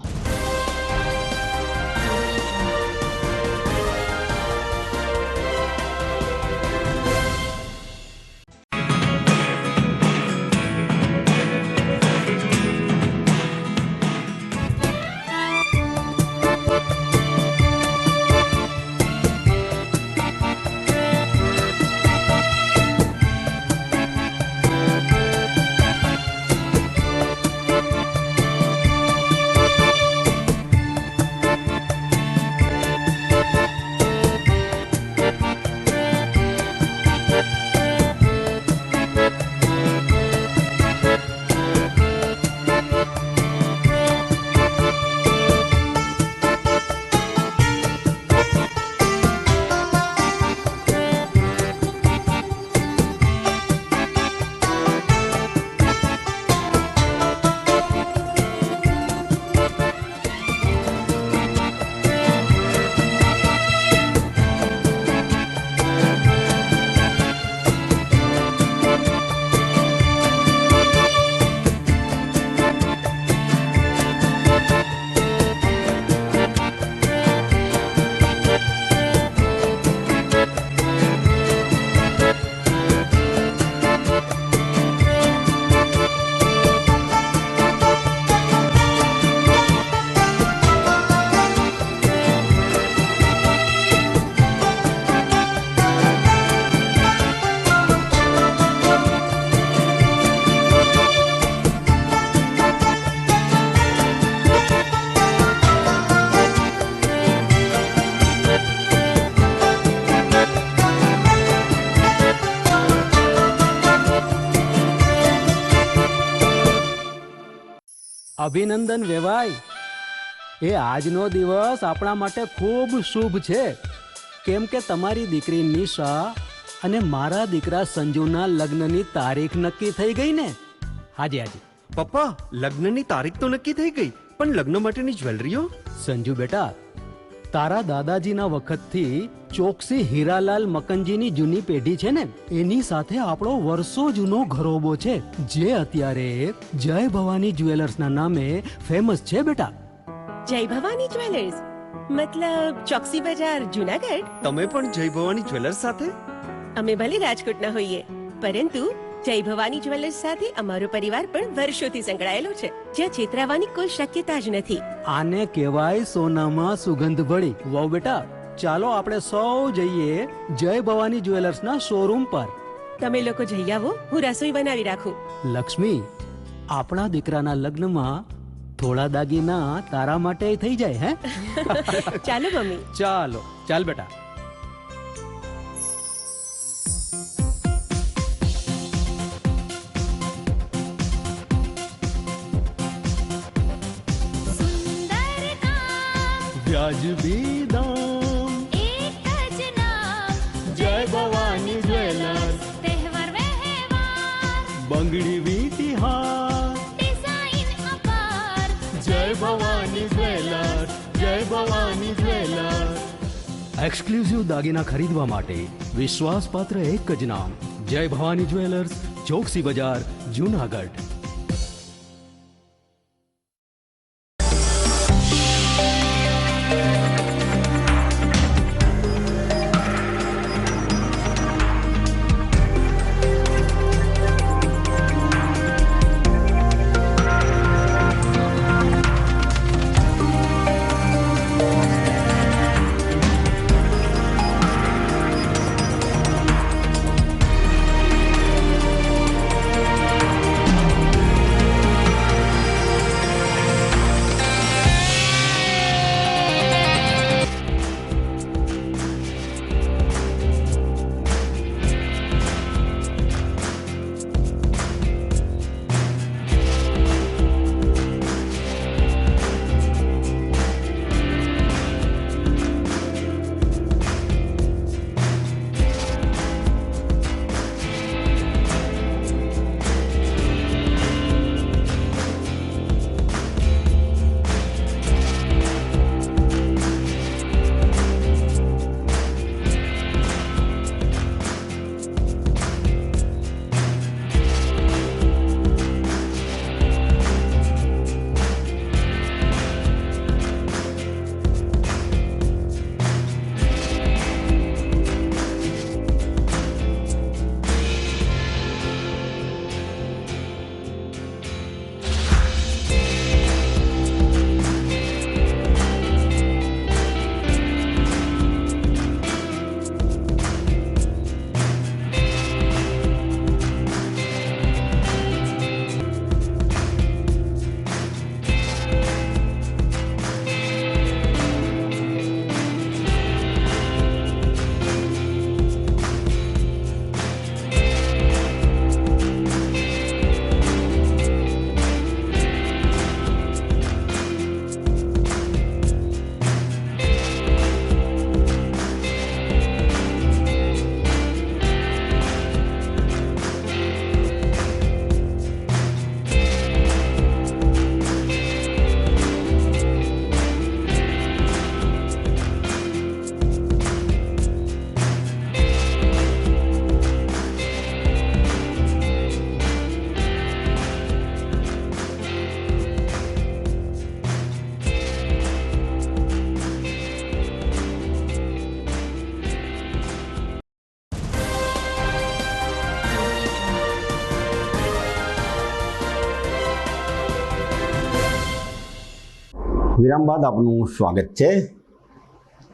અભિનંદન વેવાઈ, એ આજનો દિવસ આપણા માટે ખૂબ શુભ છે કેમ કે તમારી દીકરી નિશા અને મારા દીકરા સંજુના લગ્નની તારીખ નક્કી થઈ ગઈ ને. હાજી હાજી પપ્પા, લગ્નની તારીખ તો નક્કી થઈ ગઈ, પણ લગ્ન માટેની જ્વેલરીઓ? સંજુ બેટા, તારા દાદાજીના વખતથી ચોકસી હીરાલાલ મકનજીની જૂની પેઢી છે ને, એની સાથે આપણો વર્ષો જૂનો ઘરોબો છે જે અત્યારે જય ભવાની જ્વેલર્સના નામે ફેમસ છે બેટા. જય ભવાની જ્વેલર્સ મતલબ ચોકસી બજાર જૂનાગઢ? તમે પણ જય ભવાની જ્વેલર્સ સાથે? અમે ભલે રાજકોટના હોઈએ પરંતુ જય ભવાની જ્વેલર્સ સાથે અમારો પરિવાર પણ વર્ષોથી સંકળાયેલો છે, જ્યાં છેતરાવાની કોઈ શક્યતા જ નથી. આને કહેવાય સોનામાં સુગંધ ભળી. વાવ બેટા, ચાલો આપણે સૌ જઈએ જય ભવાની જ્વેલર્સના શોરૂમ પર. તમે લોકો જઈ આવો, હું રસોઈ બનાવી રાખું. લક્ષ્મી, આપણા દીકરાના લગ્નમાં થોડા દાગીના તારા માટે થઈ જાય હે? ચાલો મમ્મી. ચાલો ચાલ બેટા. વ્યાજબી દામ, એક જ નામ, જય ભવાની જ્વેલર્સ. તહેવાર વ્યવહાર, બંગડી વીટી હાર, ડિઝાઇન અપાર, જય ભવાની જ્વેલર્સ, જય ભવાની જ્વેલર્સ. એક્સક્લુઝિવ દાગીના ખરીદવા માટે વિશ્વાસપાત્ર એક જ નામ, જય ભવાની જ્વેલર્સ, ચોકસી બજાર, જૂનાગઢ. વિરામ બાદ આપનું સ્વાગત છે.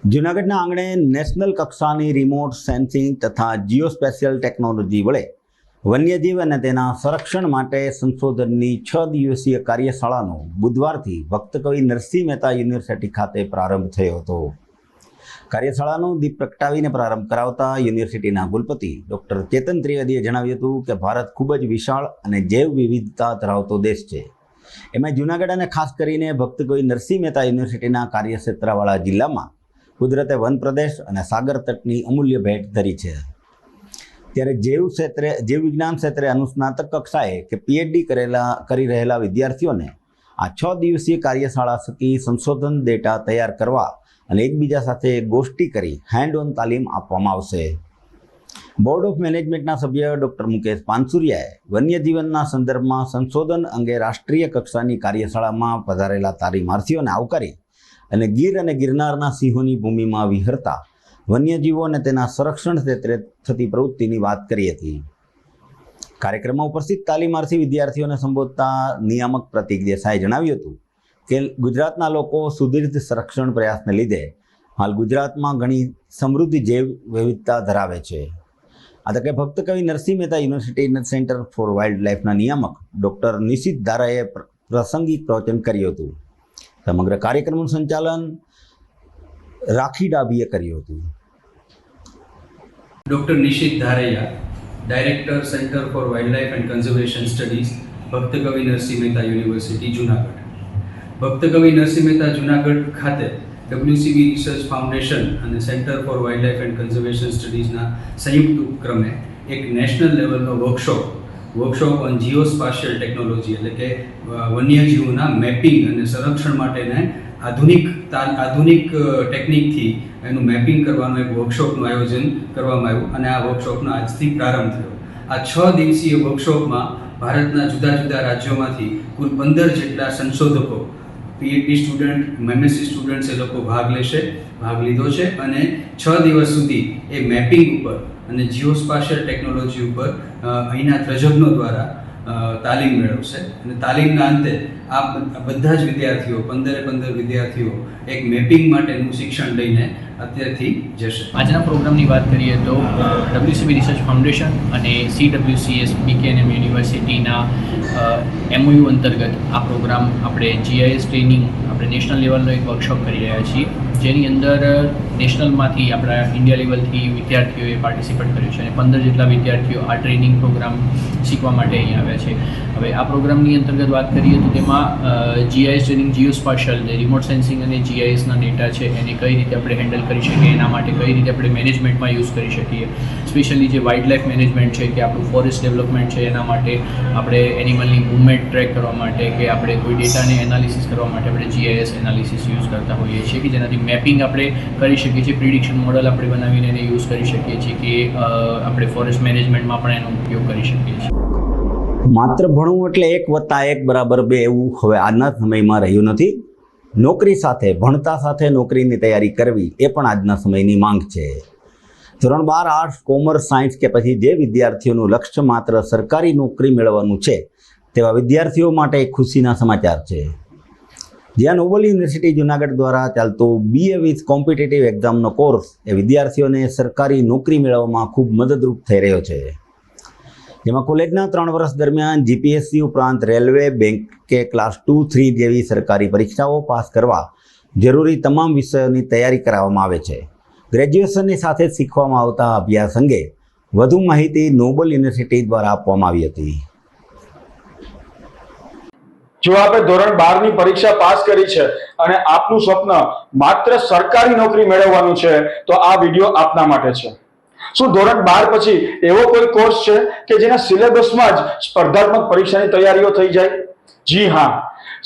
જૂનાગઢના આંગણે નેશનલ કક્ષાની રિમોટ સેન્સિંગ તથા જીઓસ્પેશિયલ ટેકનોલોજી વડે વન્યજીવ અને તેના સંરક્ષણ માટે સંશોધનની 6 દિવસીય કાર્યશાળાનો બુધવારથી ભક્તકવિ નરસિંહ મહેતા યુનિવર્સિટી ખાતે પ્રારંભ થયો હતો. કાર્યશાળાનો દીપ પ્રગટાવીને પ્રારંભ કરાવતા યુનિવર્સિટીના કુલપતિ ડૉક્ટર ચેતન ત્રિવેદીએ જણાવ્યું હતું કે ભારત ખૂબ જ વિશાળ અને જૈવ વિવિધતા ધરાવતો દેશ છે. એમાં જૂનાગઢ અને ખાસ કરીને ભક્તકવિ નરસિંહ મહેતા યુનિવર્સિટીના કાર્યક્ષેત્રવાળા જિલ્લામાં કુદરતે વન પ્રદેશ અને સાગર તટની અમૂલ્ય ભેટ ધરી છે. ત્યારે જીવ વિજ્ઞાન ક્ષેત્રે અનુસ્નાતક કક્ષાએ કે પીએચડી કરી રહેલા વિદ્યાર્થીઓને આ 6 દિવસીય કાર્યશાળા થકી સંશોધન ડેટા તૈયાર કરવા અને એકબીજા સાથે ગોષ્ઠી કરી હેન્ડ ઓન તાલીમ આપવામાં આવશે. બોર્ડ ઓફ મેનેજમેન્ટના સભ્ય ડૉક્ટર મુકેશ પાનસુરિયાએ વન્યજીવનના સંદર્ભમાં સંશોધન અંગે રાષ્ટ્રીય કક્ષાની કાર્યશાળામાં પધારેલા તાલીમાર્થીઓને આવકારી અને ગીર અને ગિરનારના સિંહોની ભૂમિમાં વિહરતા વન્યજીવો અને તેના સંરક્ષણ ક્ષેત્રે થતી પ્રવૃત્તિની વાત કરી હતી. કાર્યક્રમમાં ઉપસ્થિત તાલીમાર્થી વિદ્યાર્થીઓને સંબોધતા નિયામક પ્રતીક દેસાઈએ જણાવ્યું હતું કે ગુજરાતના લોકો સુદીર્ઘ સંરક્ષણ પ્રયાસને લીધે હાલ ગુજરાતમાં ઘણી સમૃદ્ધ જૈવ વિવિધતા ધરાવે છે. આ તકે ભક્તકવિ Narsinh Mehta university centre for wild લાઇફના નિયામક ડૉક્ટર નિશિત ધારાએ પ્રાસંગિક પ્રવચન કર્યું હતું. સમગ્ર કાર્યક્રમનું સંચાલન રાખી ડાભીએ કર્યું હતું. Doctor Nishit Dharaiya, director centre for wildlife and conservation studies, ભક્તકવિ નરસિંહ મહેતા યુનિવર્સિટી જૂનાગઢ. ભક્તકવિ નરસિંહ મહેતા જૂનાગઢ ખાતે WCB રિસર્ચ ફાઉન્ડેશન અને centre for wildlife and conservation સ્ટડીઝના સંયુક્ત ઉપક્રમે એક નેશનલ લેવલનો વર્કશોપ ઓન જીઓસ્પાશિયલ ટેકનોલોજી એટલે કે વન્યજીવોના મેપિંગ અને સંરક્ષણ માટેને આધુનિક ટેકનિકથી એનું મેપિંગ કરવાનું એક વર્કશોપનું આયોજન કરવામાં આવ્યું અને આ વર્કશોપનો આજથી પ્રારંભ થયો. આ 6 દિવસીય વર્કશોપમાં ભારતના જુદા જુદા રાજ્યોમાંથી કુલ 15 જેટલા સંશોધકો, પીએચડી સ્ટુડન્ટ, MSc સ્ટુડન્ટ્સ એ લોકો ભાગ લીધો છે અને 6 દિવસ સુધી એ મેપિંગ ઉપર અને જીઓસ્પાશિયલ ટેકનોલોજી ઉપર અહીંના તજજ્ઞો દ્વારા તાલીમ મેળવશે અને તાલીમના અંતે આ બધા જ વિદ્યાર્થીઓ 15 વિદ્યાર્થીઓ એક મેપિંગ માટેનું શિક્ષણ લઈને અત્યારથી જશે. આજના પ્રોગ્રામની વાત કરીએ તો WCB રિસર્ચ ફાઉન્ડેશન અને CWCS BKNM યુનિવર્સિટીના MOU અંતર્ગત આ પ્રોગ્રામ આપણે GIS ટ્રેનિંગ આપણે નેશનલ લેવલનો એક વર્કશોપ કરી રહ્યા છીએ, જેની અંદર નેશનલમાંથી આપણા ઇન્ડિયા લેવલથી વિદ્યાર્થીઓએ પાર્ટિસિપેટ કર્યું છે અને 15 જેટલા વિદ્યાર્થીઓ આ ટ્રેનિંગ પ્રોગ્રામ શીખવા માટે અહીં આવ્યા છે. હવે આ પ્રોગ્રામની અંતર્ગત વાત કરીએ તો તેમાં GIS ટ્રેનિંગ, જીઓસ્પાશિયલ, રિમોટ સેન્સિંગ અને GISના ડેટા છે એને કઈ રીતે આપણે હેન્ડલ કરી શકીએ, એના માટે કઈ રીતે આપણે મેનેજમેન્ટમાં યુઝ કરી શકીએ, સ્પેશિયલી જે વાઇલ્ડ લાઇફ મેનેજમેન્ટ છે કે આપણું ફોરેસ્ટ ડેવલપમેન્ટ છે એના માટે આપણે એનિમલની મૂવમેન્ટ ટ્રેક કરવા માટે કે આપણે કોઈ ડેટાને એનાલિસિસ કરવા માટે આપણે GIS એનાલિસિસ યુઝ કરતા હોઈએ છીએ કે જેનાથી મેપિંગ આપણે કરી શકીએ છીએ, પ્રિડિક્શન મોડલ આપણે બનાવીને એને યુઝ કરી શકીએ છીએ કે આપણે ફોરેસ્ટ મેનેજમેન્ટમાં પણ એનો ઉપયોગ કરી શકીએ છીએ. માત્ર ભણવું એટલે 1+1 = 2 એવું હવે આજના સમયમાં રહ્યું નથી. નોકરી સાથે ભણતા સાથે નોકરીની તૈયારી કરવી એ પણ આજના સમયની માંગ છે. ધોરણ 12 આર્ટ્સ, કોમર્સ, સાયન્સ કે પછી જે વિદ્યાર્થીઓનું લક્ષ્ય માત્ર સરકારી નોકરી મેળવવાનું છે તેવા વિદ્યાર્થીઓ માટે ખુશીના સમાચાર છે. જ્યાં નોબલ યુનિવર્સિટી જૂનાગઢ દ્વારા ચાલતો BA વિથ કોમ્પિટિટિવ એક્ઝામનો કોર્સ એ વિદ્યાર્થીઓને સરકારી નોકરી મેળવવામાં ખૂબ મદદરૂપ થઈ રહ્યો છે. જેમાં કોલેજના 3 વર્ષ દરમિયાન GPSC ઉપરાંત રેલવે, બેંક કે ક્લાસ 2-3 જેવી સરકારી પરીક્ષાઓ પાસ કરવા જરૂરી તમામ વિષયોની તૈયારી કરાવવામાં આવે છે. ગ્રેજ્યુએશનની સાથે જ શીખવામાં આવતા અભ્યાસ અંગે વધુ માહિતી નોબલ યુનિવર્સિટી દ્વારા આપવામાં આવી હતી. જો આપણે ધોરણ 12ની પરીક્ષા પાસ કરી છે અને આપનું સ્વપ્ન માત્ર સરકારી નોકરી મેળવવાનું છે તો આ વિડીયો આપના માટે છે. શું ધોરણ 12 પછી એવો કોઈ કોર્સ છે કે જેના સિલેબસમાં જ સ્પર્ધાત્મક પરીક્ષાની તૈયારીઓ થઈ જાય? જી હા,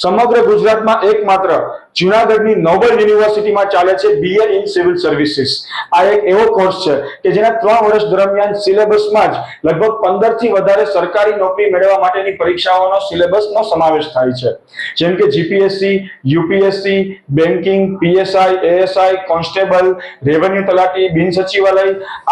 સમગ્ર ગુજરાતમાં એકમાત્ર જૂનાગઢની નોબલ યુનિવર્સિટીમાં ચાલે છે BA ઇન સિવિલ સર્વિસીસ. આ એક એવો કોર્સ છે કે જેના 3 વર્ષ દરમિયાન સિલેબસમાં જ લગભગ 15 થી વધારે સરકારી નોકરી મેળવવા માટેની પરીક્ષાઓનો સિલેબસનો સમાવેશ થાય છે, જેમ કે GPSC, UPSC, banking, PSI, ASI, constable, revenue તલાટી, બિન સચિવાલય,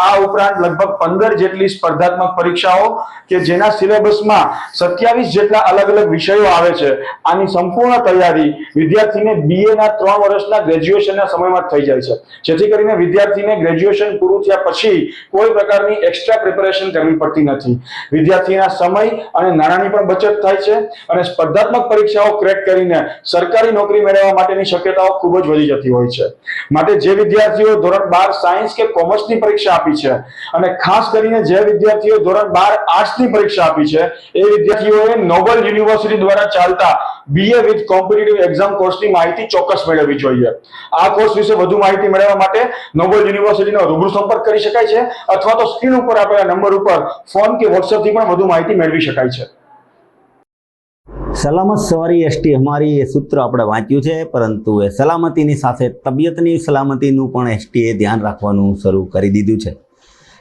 આ ઉપરાંત લગભગ 15 જેટલી સ્પર્ધાત્મક પરીક્ષાઓ કે જેના સિલેબસમાં 27 જેટલા અલગ અલગ વિષયો આવે છે. આની સંપૂર્ણ તૈયારી વિદ્યાર્થીને BA ના 3 વર્ષના ગ્રેજ્યુએશનના સમયમાં થઈ જાય છે, જેથી કરીને વિદ્યાર્થીને ગ્રેજ્યુએશન પૂરું થયા પછી કોઈ પ્રકારની એક્સ્ટ્રા પ્રિપેરેશન કરવી પડતી નથી. વિદ્યાર્થીના સમય અને નાણાંની પણ બચત થાય છે અને સ્પર્ધાત્મક પરીક્ષાઓ ક્રેક કરીને સરકારી નોકરી મેળવવા માટેની શક્યતાઓ ખૂબ જ વધી જતી હોય છે. માટે જે વિદ્યાર્થીઓ ધોરણ 12 સાયન્સ કે કોમર્સની પરીક્ષા આપી છે અને ખાસ કરીને જે વિદ્યાર્થીઓ ધોરણ 12 આર્ટ્સની પરીક્ષા આપી છે એ વિદ્યાર્થીઓએ નોબલ યુનિવર્સિટી દ્વારા ચાલતા BA વિથ કોમ્પિટિટિવ એક્ઝામ કોર્સની માહિતી ચોક્કસ મેળવવી જોઈએ. આ કોર્સ વિશે વધુ માહિતી મેળવવા માટે નોબલ યુનિવર્સિટીનો રૂબરૂ સંપર્ક કરી શકાય છે અથવા તો સ્ક્રીન ઉપર આપેલા નંબર ઉપર ફોન કે WhatsApp થી પણ વધુ માહિતી મેળવી શકાય છે. સલામત સવારી એસટી અમારી એ સૂત્ર આપણે વાંચ્યું છે, પરંતુ એ સલામતીની સાથે તબિયતની સલામતીનું પણ એસટીએ ધ્યાન રાખવાનું શરૂ કરી દીધું છે.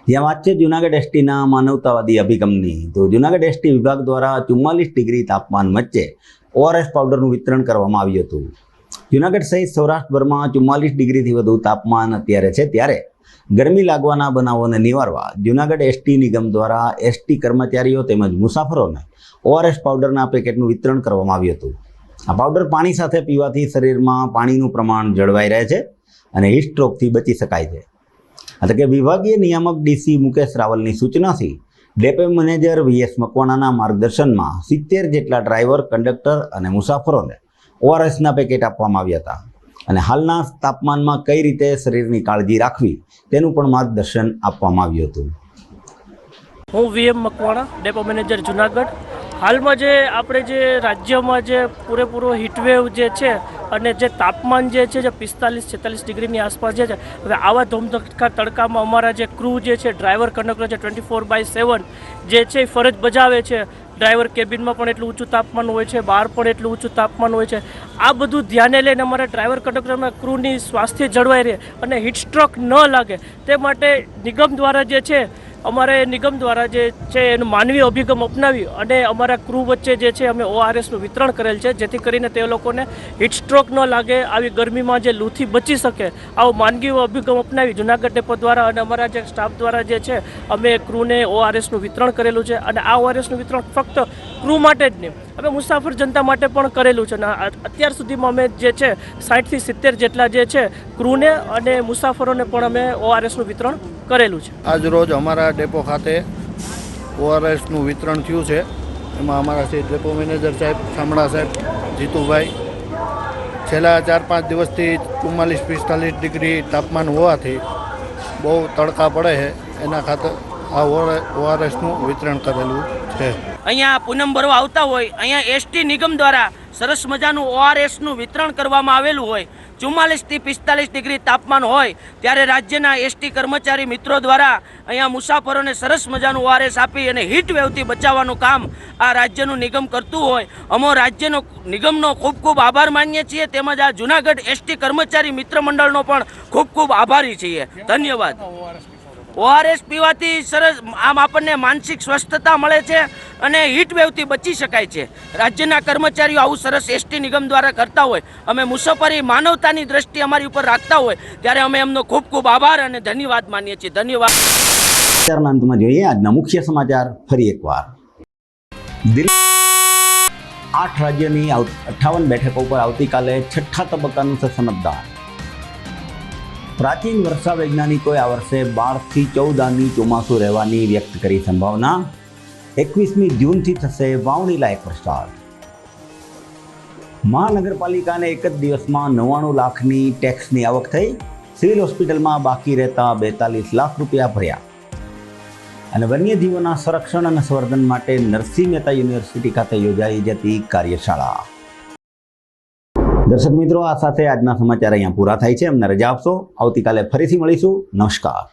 જ્યાં વાત છે જૂનાગઢ એસટીના માનવતાવાદી અભિગમની, તો જૂનાગઢ એસટી વિભાગ દ્વારા 44 ડિગ્રી તાપમાન વચ્ચે ORS પાવડરનું વિતરણ કરવામાં આવ્યું હતું. જૂનાગઢ સહિત સૌરાષ્ટ્રભરમાં 44 ડિગ્રીથી વધુ તાપમાન અત્યારે છે, ત્યારે ગરમી લાગવાના બનાવોને નિવારવા જૂનાગઢ એસટી નિગમ દ્વારા એસટી કર્મચારીઓ તેમજ મુસાફરોને ORS પાવડરના પેકેટનું વિતરણ કરવામાં આવ્યું હતું. આ પાવડર પાણી સાથે પીવાથી શરીરમાં પાણીનું પ્રમાણ જળવાઈ રહે છે અને હીટસ્ટ્રોકથી બચી શકાય છે. એટલે કે વિભાગીય નિયામક DC મુકેશ રાવલની સૂચનાથી ડેપો મેનેજર VS મકવાણાના માર્ગદર્શનમાં 70 જેટલા ડ્રાઈવર, કંડક્ટર અને મુસાફરોને ORSના પેકેટ આપવામાં આવ્યા હતા અને હાલના તાપમાનમાં કઈ રીતે શરીરની કાળજી રાખવી તેનું પણ માર્ગદર્શન આપવામાં આવ્યું હતું. હું VM Makwana, depot manager Junagadh. હાલમાં જે આપણે જે રાજ્યમાં જે પૂરેપૂરો હીટવેવ જે છે અને જે તાપમાન જે છે જે 45-46 ડિગ્રીની આસપાસ જે છે, હવે આવા ધોમધખતા તડકામાં અમારા જે ક્રૂ જે છે, ડ્રાઈવર કંડક્ટર જે 24/7 જે છે ફરજ બજાવે છે. ડ્રાઈવર કેબિનમાં પણ એટલું ઊંચું તાપમાન હોય છે, બહાર પણ એટલું ઊંચું તાપમાન હોય છે. આ બધું ધ્યાને લઈને અમારા ડ્રાઈવર કંડક્ટરના ક્રૂની સ્વાસ્થ્ય જળવાઈ રહે અને હીટસ્ટ્રોક ન લાગે તે માટે નિગમ દ્વારા જે છે, અમારે નિગમ દ્વારા જે છે એનો માનવીય અભિગમ અપનાવી અને અમારા ક્રૂ વચ્ચે જે છે અમે ORSનું વિતરણ કરેલ છે, જેથી કરીને તે લોકોને હીટસ્ટ્રોક ન લાગે, આવી ગરમીમાં જે લૂથી બચી શકે, આવો માનવીય અભિગમ અપનાવી જૂનાગઢ ડેપો દ્વારા અને અમારા જે સ્ટાફ દ્વારા જે છે અમે ક્રૂને ORSનું વિતરણ કરેલું છે. અને આ ORSનું વિતરણ ફક્ત ક્રૂ માટે જ નહીં, અમે મુસાફર જનતા માટે પણ કરેલું છે. અને અત્યાર સુધીમાં અમે જે છે 60 થી 70 જેટલા જે છે ક્રૂને અને મુસાફરોને પણ અમે ORSનું વિતરણ કરેલું છે. આજ રોજ અમારા ડેપો ખાતે ORSનું વિતરણ થયું છે. એમાં અમારા ડેપો મેનેજર સાહેબ, શામળા સાહેબ, જીતુભાઈ, છેલ્લા 4-5 દિવસથી 44-45 ડિગ્રી તાપમાન હોવાથી બહુ તડકા પડે છે, એના ખાતે આ ORSનું વિતરણ કરેલું છે. અહીંયા પૂનમ ભરવા આવતા હોય, અહીંયા એસટી નિગમ દ્વારા સરસ મજાનું ORSનું વિતરણ કરવામાં આવેલું હોય. 44 થી 45 ડિગ્રી તાપમાન હોય ત્યારે રાજ્યના એસટી કર્મચારી મિત્રો દ્વારા અહીંયા મુસાફરોને સરસ મજાનું ORS આપી અને હીટ વેવથી બચાવવાનું કામ આ રાજ્યનું નિગમ કરતું હોય. અમે રાજ્યનો નિગમનો ખૂબ ખૂબ આભાર માનીએ છીએ, તેમજ આ જૂનાગઢ એસટી કર્મચારી મિત્ર મંડળનો પણ ખૂબ ખૂબ આભારી છીએ. ધન્યવાદ. ORS પીવાથી સરસ આમ આપણને માનસિક સ્વસ્થતા મળે છે અને હીટ વેવથી બચી શકાય છે. રાજ્યના કર્મચારીઓ આવું સરસ એસટી નિગમ દ્વારા કરતા હોય, અમે મુસાફરી માનવતાની દ્રષ્ટિ અમારી ઉપર રાખતા હોય ત્યારે અમે એમનો ખૂબ ખૂબ આભાર અને ધન્યવાદ માનીએ છીએ. ધન્યવાદ. સમાચારના અંતમાં જોઈએ આજના મુખ્ય સમાચાર ફરી એકવાર. દિલ્હી 8 રાજ્યની 58 બેઠકો પર આવતીકાલે 6ઠ્ઠા તબક્કાનું થશે મતદાન. પ્રાચીન વર્ષા વૈજ્ઞાનિકોએ આ વર્ષે 12 થી 14 આની ચોમાસું રહેવાની વ્યક્ત કરી સંભાવના. 21મી જૂનથી થશે વાવણી લાયક વરસાદ. મહાનગરપાલિકાને એક જ દિવસમાં 99 લાખની ટેક્સની આવક થઈ. સિવિલ હોસ્પિટલમાં બાકી રહેતા 42 લાખ રૂપિયા ભર્યા. અને વન્યજીવોના સંરક્ષણ અને સંવર્ધન માટે નરસિંહ મહેતા યુનિવર્સિટી ખાતે યોજાઈ જતી કાર્યશાળા. દર્શક મિત્રો, આ સાથે આજના સમાચાર અહીંયા પૂરા થાય છે. અમને રજા આપશો. આવતીકાલે ફરીથી મળીશું. નમસ્કાર.